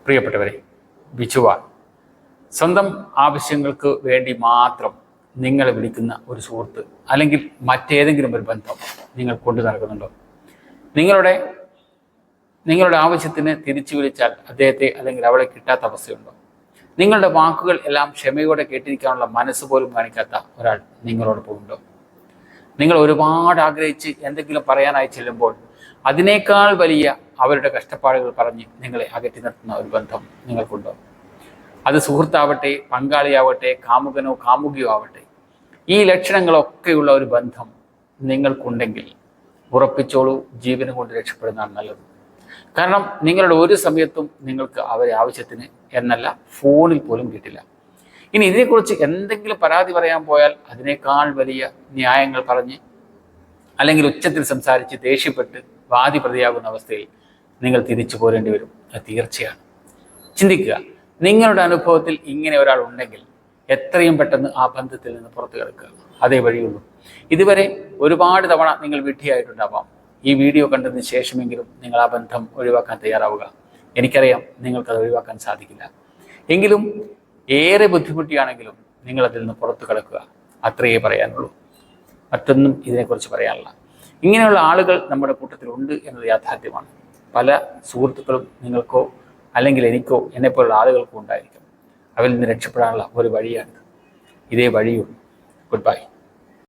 പ്രിയപ്പെട്ടവരെ, ബിജുവാണ്. സ്വന്തം ആവശ്യങ്ങൾക്ക് വേണ്ടി മാത്രം നിങ്ങളെ വിളിക്കുന്ന ഒരു സുഹൃത്ത് അല്ലെങ്കിൽ മറ്റേതെങ്കിലും ഒരു ബന്ധം നിങ്ങൾ കൊണ്ടു നടക്കുന്നുണ്ടോ? നിങ്ങളുടെ ആവശ്യത്തിന് തിരിച്ചു വിളിച്ചാൽ അദ്ദേഹത്തെ അല്ലെങ്കിൽ അവളെ കിട്ടാത്ത അവസ്ഥയുണ്ടോ? നിങ്ങളുടെ വാക്കുകൾ എല്ലാം ക്ഷമയോടെ കേട്ടിരിക്കാനുള്ള മനസ്സ് പോലും കാണിക്കാത്ത ഒരാൾ നിങ്ങളോടൊപ്പം ഉണ്ടോ? നിങ്ങൾ ഒരുപാട് ആഗ്രഹിച്ച് എന്തെങ്കിലും പറയാനായി ചെല്ലുമ്പോൾ അതിനേക്കാൾ വലിയ അവരുടെ കഷ്ടപ്പാടുകൾ പറഞ്ഞ് നിങ്ങളെ അകറ്റി നിർത്തുന്ന ഒരു ബന്ധം നിങ്ങൾക്കുണ്ടോ? അത് സുഹൃത്താവട്ടെ, പങ്കാളിയാവട്ടെ, കാമുകനോ കാമുകിയോ ആവട്ടെ, ഈ ലക്ഷണങ്ങളൊക്കെയുള്ള ഒരു ബന്ധം നിങ്ങൾക്കുണ്ടെങ്കിൽ ഉറപ്പിച്ചോളൂ, ജീവനം കൊണ്ട് രക്ഷപ്പെടുന്നതാണ് നല്ലത്. കാരണം നിങ്ങളുടെ ഒരു സമയത്തും നിങ്ങൾക്ക് അവരെ ആവശ്യത്തിന് എന്നല്ല ഫോണിൽ പോലും കിട്ടില്ല. ഇനി ഇതിനെക്കുറിച്ച് എന്തെങ്കിലും പരാതി പറയാൻ പോയാൽ അതിനേക്കാൾ വലിയ ന്യായങ്ങൾ പറഞ്ഞ് അല്ലെങ്കിൽ ഉച്ചത്തിൽ സംസാരിച്ച് ദേഷ്യപ്പെട്ട് വാദി പ്രതിയാകുന്ന അവസ്ഥയിൽ നിങ്ങൾ തിരിച്ചു പോരേണ്ടി വരും. അത് തീർച്ചയാണ്. ചിന്തിക്കുക, നിങ്ങളുടെ അനുഭവത്തിൽ ഇങ്ങനെ ഒരാൾ ഉണ്ടെങ്കിൽ എത്രയും പെട്ടെന്ന് ആ ബന്ധത്തിൽ നിന്ന് പുറത്തു കിടക്കുക. അതേ വഴിയുള്ളൂ. ഇതുവരെ ഒരുപാട് തവണ നിങ്ങൾ വിഡ്ഢിയായിട്ടുണ്ടാവാം. ഈ വീഡിയോ കണ്ടതിന് ശേഷമെങ്കിലും നിങ്ങൾ ആ ബന്ധം ഒഴിവാക്കാൻ തയ്യാറാവുക. എനിക്കറിയാം നിങ്ങൾക്കത് ഒഴിവാക്കാൻ സാധിക്കില്ല. എങ്കിലും ഏറെ ബുദ്ധിമുട്ടിയാണെങ്കിലും നിങ്ങളതിൽ നിന്ന് പുറത്തു കിടക്കുക. അത്രയേ പറയാനുള്ളൂ. മറ്റൊന്നും ഇതിനെക്കുറിച്ച് പറയാനില്ല. ഇങ്ങനെയുള്ള ആളുകൾ നമ്മുടെ കൂട്ടത്തിലുണ്ട് എന്നത് യാഥാർത്ഥ്യമാണ്. പല സുഹൃത്തുക്കളും നിങ്ങൾക്കോ അല്ലെങ്കിൽ എനിക്കോ എന്നെപ്പോലുള്ള ആളുകൾക്കോ ഉണ്ടായിരിക്കും. അവരിൽ നിന്ന് രക്ഷപ്പെടാനുള്ള ഒരു വഴിയാണിത്. ഇതേ വഴിയുള്ളൂ. Good by.